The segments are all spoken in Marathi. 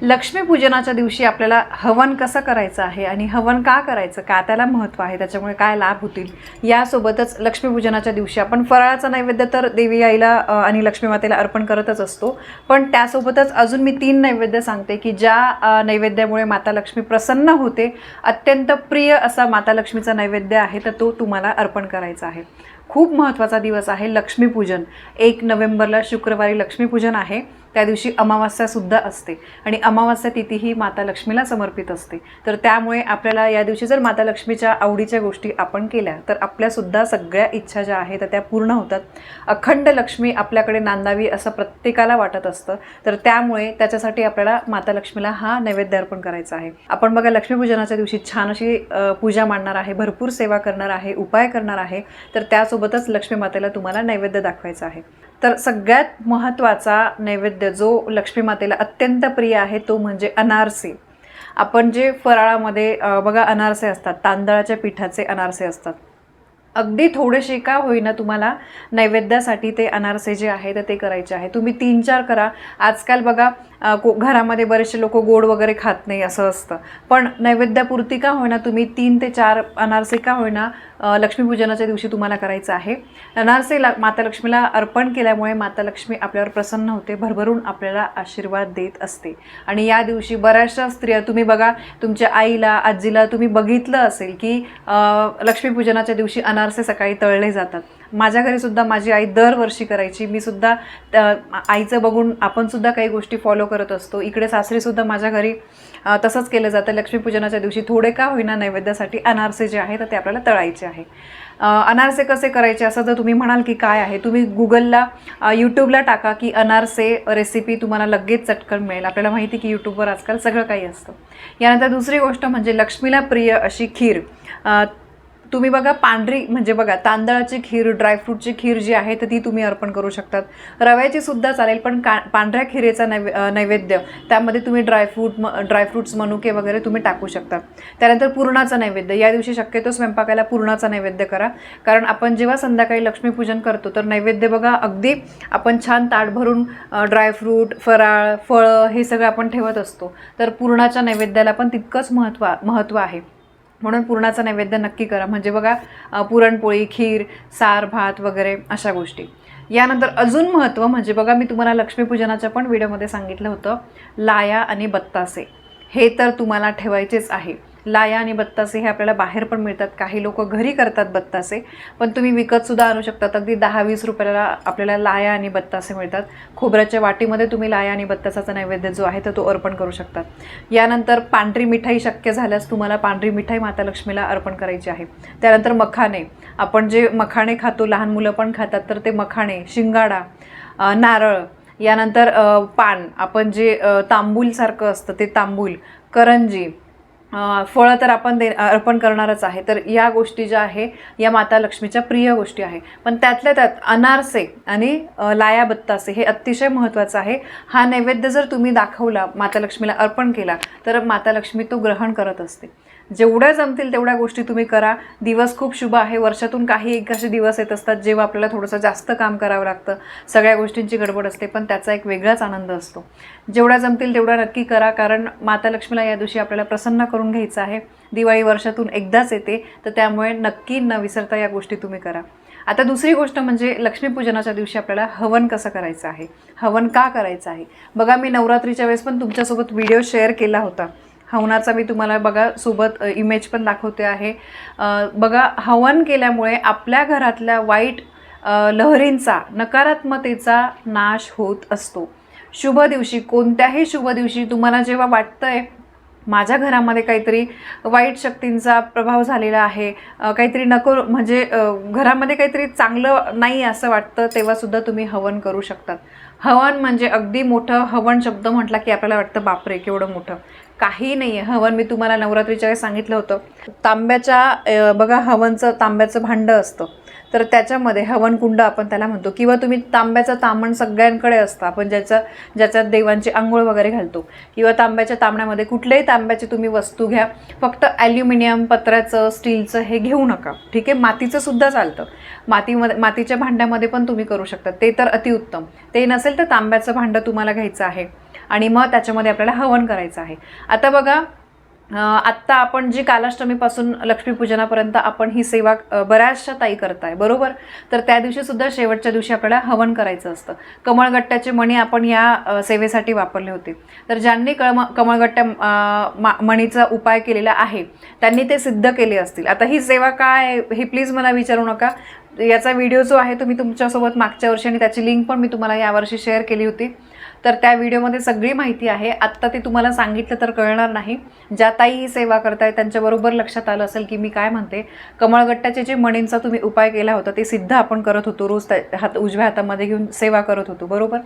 लक्ष्मीपूजनाच्या दिवशी आपल्याला हवन कसं करायचं आहे आणि हवन का करायचं, का त्याला महत्त्व आहे, त्याच्यामुळे काय लाभ होतील, यासोबतच लक्ष्मीपूजनाच्या दिवशी आपण फराळाचा नैवेद्य तर देवी आईला आणि लक्ष्मी मातेला अर्पण करतच असतो. पण त्यासोबतच अजून मी 3 नैवेद्य सांगते की ज्या नैवेद्यामुळे माता लक्ष्मी प्रसन्न होते. अत्यंत प्रिय असा माता लक्ष्मीचा नैवेद्य आहे, तर तो तुम्हाला अर्पण करायचा आहे. खूप महत्त्वाचा दिवस आहे लक्ष्मीपूजन. 1 नोव्हेंबरला शुक्रवारी लक्ष्मीपूजन आहे. त्या दिवशी अमावास्यासुद्धा असते आणि अमावास्या तिथी ही माता लक्ष्मीला समर्पित असते. तर त्यामुळे आपल्याला या दिवशी जर माता लक्ष्मीच्या आवडीच्या गोष्टी आपण केल्या तर आपल्यासुद्धा सगळ्या इच्छा ज्या आहेत त्या पूर्ण होतात. अखंड लक्ष्मी आपल्याकडे नांदावी असं प्रत्येकाला वाटत असतं. तर त्यामुळे त्याच्यासाठी आपल्याला माता लक्ष्मीला हा नैवेद्य अर्पण करायचा आहे. आपण बघा लक्ष्मीपूजनाच्या दिवशी छान अशी पूजा मांडणार आहे, भरपूर सेवा करणार आहे, उपाय करणार आहे. तर त्यासोबतच लक्ष्मी मातेला तुम्हाला नैवेद्य दाखवायचा आहे. तर सगळ्यात महत्त्वाचा नैवेद्य जो लक्ष्मी मातेला अत्यंत प्रिय आहे तो म्हणजे अनारसे. आपण जे फराळामध्ये बघा अनारसे असतात, तांदळाच्या पिठाचे अनारसे असतात. अगदी थोडेसे का होईना तुम्हाला नैवेद्यासाठी ते अनारसे जे आहे तर ते करायचे आहे. तुम्ही 3-4 करा. आजकाल बघा घरामध्ये बरेचसे लोक गोड वगैरे खात नाही असं असतं, पण नैवेद्यापुरती का होईना तुम्ही 3 ते 4 अनारसे का होईना लक्ष्मीपूजनाच्या दिवशी तुम्हाला करायचं आहे. अनारसे माता लक्ष्मीला अर्पण केल्यामुळे माता लक्ष्मी आपल्यावर प्रसन्न होते, भरभरून आपल्याला आशीर्वाद देत असते. आणि या दिवशी बऱ्याचशा स्त्रिया तुम्ही बघा तुमच्या आईला आजीला तुम्ही बघितलं असेल की लक्ष्मीपूजनाच्या दिवशी अनारसे सकाळी तळले जातात. माझ्या घरीसुद्धा माझी आई दरवर्षी करायची. मी सुद्धा आईचं बघून आपण सुद्धा काही गोष्टी फॉलो करत असतो. इकडे सासरीसुद्धा माझ्या घरी तसंच केलं जातं. लक्ष्मीपूजनाच्या दिवशी थोडे का होईना नैवेद्यासाठी अनारसे जे आहे तर ते आपल्याला तळायचे आहे. अनारसे कसे करायचे असं जर तुम्ही म्हणाल की काय आहे, तुम्ही गुगलला यूट्यूबला टाका की अनारसे रेसिपी, तुम्हाला लगेच चटकन मिळेल. आपल्याला माहिती की यूट्यूबवर आजकाल सगळं काही असतं. यानंतर दुसरी गोष्ट म्हणजे लक्ष्मीला प्रिय अशी खीर. तुम्ही बघा पांढरी म्हणजे बघा तांदळाची खीर, ड्रायफ्रूटची खीर जी आहे तर ती तुम्ही अर्पण करू शकतात. रव्याची सुद्धा चालेल, पण पांढऱ्या खिरेचा नैवेद्य त्यामध्ये तुम्ही ड्रायफ्रूट्स मनुके वगैरे तुम्ही टाकू शकतात. त्यानंतर पुरणाचा नैवेद्य. या दिवशी शक्यतो स्वयंपाकाला पुरणाचा नैवेद्य करा, कारण आपण जेव्हा संध्याकाळी लक्ष्मीपूजन करतो तर नैवेद्य बघा अगदी आपण छान ताट भरून ड्रायफ्रूट, फराळ, फळं हे सगळं आपण ठेवत असतो. तर पुरणाच्या नैवेद्याला पण तितकंच महत्त्व आहे. म्हणून पुरणाचा नैवेद्य नक्की करा. म्हणजे बघा पुरणपोळी, खीर, सार, भात वगैरे अशा गोष्टी. यानंतर अजून महत्त्व म्हणजे बघा मी तुम्हाला लक्ष्मीपूजनाच्या पण व्हिडिओमध्ये सांगितलं होतं, लाया आणि बत्तासे हे तर तुम्हाला ठेवायचेच आहे. लाया आणि बत्तासे हे आपल्याला बाहेर पण मिळतात. काही लोक घरी करतात बत्तासे, पण तुम्ही विकतसुद्धा आणू शकतात. अगदी 10-20 रुपयाला आपल्याला लाया आणि बत्तासे मिळतात. खोबऱ्याच्या वाटीमध्ये तुम्ही लाया आणि बत्तासाचा नैवेद्य जो आहे तर तो अर्पण करू शकतात. यानंतर पांढरी मिठाई शक्य झाल्यास तुम्हाला पांढरी मिठाई माता लक्ष्मीला अर्पण करायची आहे. त्यानंतर मखाणे. आपण जे मखाणे खातो, लहान मुलं पण खातात, तर ते मखाणे, शिंगाडा, नारळ, यानंतर पान, आपण जे तांबूलसारखं असतं ते तांबूल, करंजी, फळं तर आपण अर्पण करणारच आहे. तर या गोष्टी ज्या आहे या माता लक्ष्मीच्या प्रिय गोष्टी आहे. पण त्यातल्या त्यात अनारसे आणि लाया बत्तासे हे अतिशय महत्त्वाचं आहे. हा नैवेद्य जर तुम्ही दाखवला, माता लक्ष्मीला अर्पण केला, तर माता लक्ष्मी तो ग्रहण करत असते. जेवढ्या जमतील तेवढ्या गोष्टी तुम्ही करा. दिवस खूप शुभ आहे. वर्षातून काही एक असे दिवस येत असतात जेव्हा आपल्याला थोडंसं जास्त काम करावं लागतं, सगळ्या गोष्टींची गडबड असते, पण त्याचा एक वेगळाच आनंद असतो. जेवढ्या जमतील तेवढ्या नक्की करा, कारण माता लक्ष्मीला या दिवशी आपल्याला प्रसन्न करून घ्यायचं आहे. दिवाळी वर्षातून एकदाच येते, तर त्यामुळे नक्की न विसरता या गोष्टी तुम्ही करा. आता दुसरी गोष्ट म्हणजे लक्ष्मीपूजनाच्या दिवशी आपल्याला हवन कसं करायचं आहे, हवन का करायचं आहे. बघा मी नवरात्रीच्या वेळेस पण तुमच्यासोबत व्हिडिओ शेअर केला होता हवनाचा. मी तुम्हाला बघा सोबत इमेज पण दाखवते आहे. बघा हवन केल्यामुळे आपल्या घरातल्या वाईट लहरींचा, नकारात्मकतेचा नाश होत असतो. शुभ दिवशी, कोणत्याही शुभ दिवशी तुम्हाला जेव्हा वाटतंय माझ्या घरामध्ये काहीतरी वाईट शक्तींचा प्रभाव झालेला आहे, काहीतरी नको म्हणजे घरामध्ये काहीतरी चांगलं नाही असं वाटतं, तेव्हासुद्धा तुम्ही हवन करू शकतात. हवन म्हणजे अगदी मोठं. हवन शब्द म्हटला की आपल्याला वाटतं बापरे केवढं मोठं. काही नाही आहे. हवन मी तुम्हाला नवरात्रीच्या वेळेस सांगितलं होतं. तांब्याच्या बघा हवनचं तांब्याचं भांडं असतं, तर त्याच्यामध्ये हवन कुंड आपण त्याला म्हणतो, किंवा तुम्ही तांब्याचं तामण सगळ्यांकडे असतं, आपण ज्याच्यात देवांची आंघोळ वगैरे घालतो, किंवा तांब्याच्या तामण्यामध्ये कुठल्याही तांब्याची तुम्ही वस्तू घ्या. फक्त ॲल्युमिनियम, पत्र्याचं, स्टीलचं हे घेऊ नका. ठीक आहे, मातीचं सुद्धा चालतं. मातीच्या भांड्यामध्ये पण तुम्ही करू शकता, ते तर अतिउत्तम. ते नसेल तर तांब्याचं भांडं तुम्हाला घ्यायचं आहे. आणि मग त्याच्यामध्ये आपल्याला हवन करायचं आहे. आता बघा, आत्ता आपण जी कालाष्टमीपासून लक्ष्मीपूजनापर्यंत आपण ही सेवा बऱ्याचशा ताई करताय, बरोबर. तर त्या दिवशीसुद्धा शेवटच्या दिवशी आपल्याला हवन करायचं असतं. कमळगट्ट्याचे मणी आपण या सेवेसाठी वापरले होते. तर ज्यांनी कमळगट्ट्या मणीचा उपाय केलेला आहे त्यांनी ते सिद्ध केले असतील. आता ही सेवा काय हे प्लीज मला विचारू नका. याचा व्हिडिओ जो आहे तो मी तुमच्यासोबत मागच्या वर्षी आणि त्याची लिंक पण मी तुम्हाला यावर्षी शेअर केली होती. तर त्या व्हिडिओमध्ये सगळी माहिती आहे. आत्ता ते तुम्हाला सांगितलं तर कळणार नाही. ज्या ताई ही सेवा करताय त्यांच्याबरोबर लक्षात आलं असेल की मी काय म्हणते. कमळगट्ट्याचे जे मणींचा तुम्ही उपाय केला होता ते सिद्ध आपण करत होतो, रोज उजव्या हातामध्ये घेऊन सेवा करत होतो, बरोबर.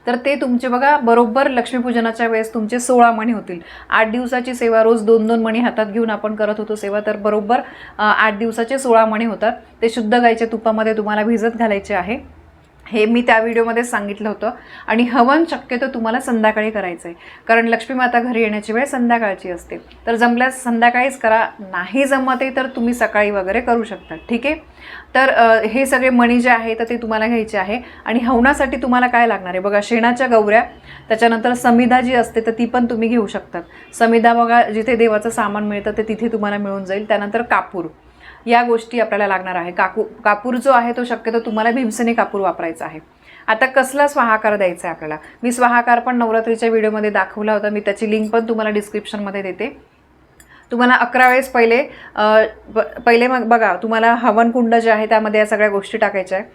तर ते तुमचे बघा बरोबर लक्ष्मीपूजनाच्या वेळेस तुमचे 16 मणी होतील. 8 दिवसाची सेवा, रोज 2-2 मणी हातात घेऊन आपण करत होतो सेवा. तर बरोबर 8 दिवसाचे 16 मणी होतात. ते शुद्ध गाईच्या तुपामध्ये तुम्हाला भिजत घालायचे आहे. हे मी त्या व्हिडिओमध्ये सांगितलं होतं. आणि हवन शक्यतो तुम्हाला संध्याकाळी करायचं आहे, कारण लक्ष्मी माता घरी येण्याची वेळ संध्याकाळची असते. तर जमल्यास संध्याकाळीच करा, नाही जमत आहे तर तुम्ही सकाळी वगैरे करू शकता, ठीक आहे. तर हे सगळे मणी जे आहे तर ते तुम्हाला घ्यायचे आहे. आणि हवनासाठी तुम्हाला काय लागणार आहे बघा, शेणाच्या गौऱ्या, त्याच्यानंतर समिधा जी असते तर ती पण तुम्ही घेऊ शकतात. समिधा बघा जिथे देवाचं सामान मिळतं ते तिथे तुम्हाला मिळून जाईल. त्यानंतर कापूर, या गोष्टी आपल्याला लागणार आहे. कापूर जो आहे तो शक्यतो तुम्हाला भीमसेनी कापूर वापरायचा आहे. आता कसला स्वाहाकार द्यायचा आहे आपल्याला, मी स्वाहाकार पण नवरात्रीच्या व्हिडिओमध्ये दाखवला होता. मी त्याची लिंक पण तुम्हाला डिस्क्रिप्शनमध्ये देते. तुम्हाला 11 वेळेस पहिले मग बघा, तुम्हाला हवनकुंड जे आहे त्यामध्ये या सगळ्या गोष्टी टाकायच्या आहे.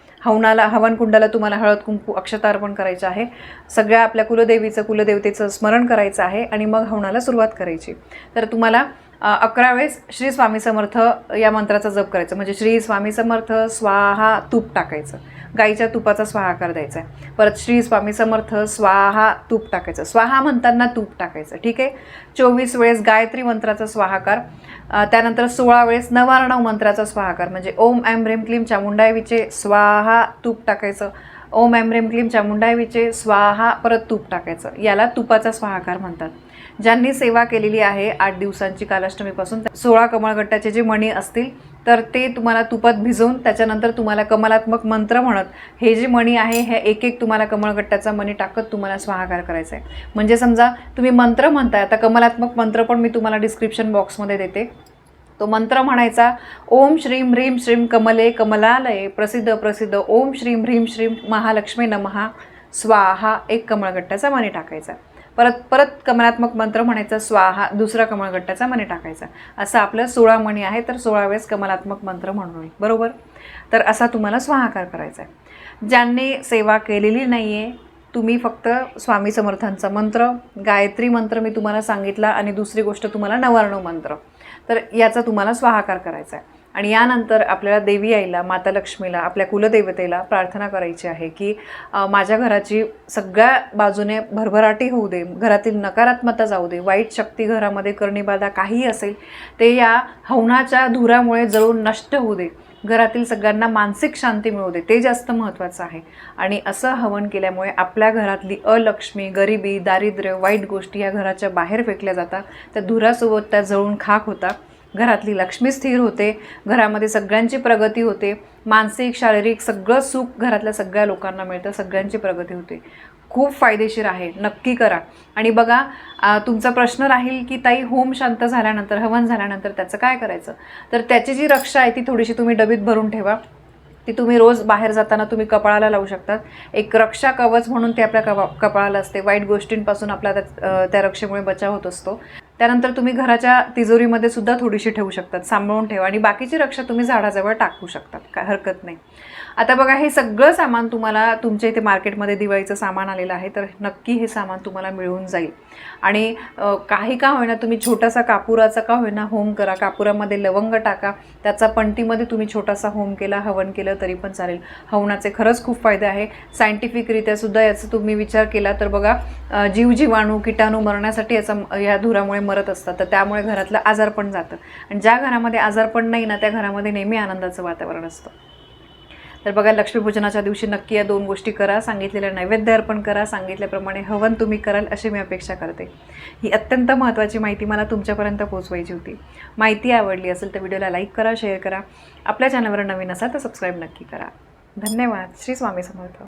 हवनकुंडाला तुम्हाला हळद कुंकू अक्षता अर्पण करायचं आहे. सगळ्या आपल्या कुलदेवतेचं स्मरण करायचं आहे आणि मग हवनाला सुरुवात करायची. तर तुम्हाला 11 वेळेस श्री स्वामी समर्थ या मंत्राचा जप करायचा. म्हणजे श्री स्वामी समर्थ स्वाहा तूप टाकायचं, गाईच्या तुपाचा स्वाहाकार द्यायचा आहे. परत श्री स्वामी समर्थ स्वाहा तूप टाकायचं, स्वाहा म्हणताना तूप टाकायचं, ठीक आहे. 24 वेळेस गायत्री मंत्राचा स्वाहाकार. त्यानंतर 16 वेळेस नवार्णव मंत्राचा स्वाहाकार. म्हणजे ओम ऐं ह्रीं क्लीं चामुंडाय विचे स्वाहा तूप टाकायचं. ओम ऐं ह्रीं क्लीं चामुंडाय विचे स्वाहा परत तूप टाकायचं. याला तुपाचा स्वाहाकार म्हणतात. ज्यांनी सेवा केलेली आहे 8 दिवसांची कालाष्टमीपासून, 16 कमळगट्ट्याचे जे मणी असतील तर ते तुम्हाला तुपात भिजवून त्याच्यानंतर तुम्हाला कमलात्मक मंत्र म्हणत हे जे मणी आहे हे एक तुम्हाला कमळगट्ट्याचा मणी टाकत तुम्हाला स्वाहाकार करायचा आहे. म्हणजे समजा तुम्ही मंत्र म्हणताय, आता कमलात्मक मंत्र पण मी तुम्हाला डिस्क्रिप्शन बॉक्समध्ये देते. तो मंत्र म्हणायचा, ओम श्रीं ह्रीं श्रीं कमले कमलालये प्रसिद्ध प्रसिद्ध ओम श्रीं ह्रीं श्रीं महालक्ष्मी नमः स्वाहा. एक कमळगट्ट्याचा मणी टाकायचा. परत कमलात्मक मंत्र म्हणायचा, स्वाहा दुसरा कमळगट्ट्याचा मणी टाकायचा. असं आपलं 16 मणी आहे. तर 16 वेळेस कमलात्मक मंत्र म्हणून, बरोबर. तर असा तुम्हाला स्वाहाकार करायचा आहे. ज्यांनी सेवा केलेली नाही आहे तुम्ही फक्त स्वामी समर्थांचा मंत्र, गायत्री मंत्र मी तुम्हाला सांगितला, आणि दुसरी गोष्ट तुम्हाला नवार्णव मंत्र, तर याचा तुम्हाला स्वाहाकार करायचा आहे. आणि यानंतर आपल्याला देवी आईला, माता लक्ष्मीला, आपल्या कुलदेवतेला प्रार्थना करायची आहे की माझ्या घराची सगळ्या बाजूने भरभराटी होऊ दे, घरातील नकारात्मकता जाऊ दे, वाईट शक्ती घरामध्ये करणीबाधा काहीही असेल ते या हवनाच्या धुरामुळे जळून नष्ट होऊ दे, घरातील सगळ्यांना मानसिक शांती मिळू दे, ते जास्त महत्त्वाचं आहे. आणि असं हवन केल्यामुळे आपल्या घरातली अलक्ष्मी, गरिबी, दारिद्र्य, वाईट गोष्टी या घराच्या बाहेर फेकल्या जातात. त्या धुरासोबत त्या जळून खाक होतात. घरातली लक्ष्मी स्थिर होते, घरामध्ये सगळ्यांची प्रगती होते, मानसिक शारीरिक सगळं सुख घरातल्या सगळ्या लोकांना मिळतं, सगळ्यांची प्रगती होते. खूप फायदेशीर आहे, नक्की करा. आणि बघा, तुमचा प्रश्न राहील की ताई होम शांत झाल्यानंतर, हवन झाल्यानंतर त्याचं काय करायचं. तर त्याची जी रक्षा आहे ती थोडीशी तुम्ही डबीत भरून ठेवा. ती तुम्ही रोज बाहेर जाताना तुम्ही कपाळाला लावू शकतात. एक रक्षा कवच म्हणून ते आपल्या कपाळाला असते. वाईट गोष्टींपासून आपला त्या रक्षेमुळे बचाव होत असतो. त्यानंतर तुम्ही घराच्या तिजोरीमध्ये सुद्धा थोडीशी ठेवू शकतात, सांभाळून ठेवा. आणि बाकीची रक्षा तुम्ही झाडाजवळ टाकू शकतात, काय हरकत नाही. आता बघा, हे सगळं सामान तुम्हाला तुमच्या इथे मार्केटमध्ये दिवाळीचं सामान आलेलं आहे, तर नक्की हे सामान तुम्हाला मिळून जाईल. आणि काही का होईना तुम्ही छोटासा कापुराचा का होईना होम करा, कापुरामध्ये लवंग टाका, त्याचा पणतीमध्ये तुम्ही छोटासा होम केला, हवन केलं तरी पण चालेल. हवनाचे खरंच खूप फायदे आहे. सायंटिफिकरित्या सुद्धा याचा तुम्ही विचार केला तर बघा, जीवाणू कीटाणू मरण्यासाठी या धुरामुळे मरत असतात, तर त्यामुळे घरातलं आजारपण जातं. आणि ज्या घरामध्ये आजारपण नाही ना त्या घरामध्ये नेहमी आनंदाचं वातावरण असतं. तर बघा, लक्ष्मीपूजनाच्या दिवशी नक्की या 2 गोष्टी करा. सांगितलेलं नैवेद्य अर्पण करा, सांगितल्याप्रमाणे हवन तुम्ही कराल अशी मी अपेक्षा करते. ही अत्यंत महत्त्वाची माहिती मला तुमच्यापर्यंत पोहोचवायची होती. माहिती आवडली असेल तर व्हिडिओला लाईक करा, शेअर करा. आपल्या चॅनलवर नवीन असाल तर सबस्क्राईब नक्की करा. धन्यवाद. श्री स्वामी समर्थ.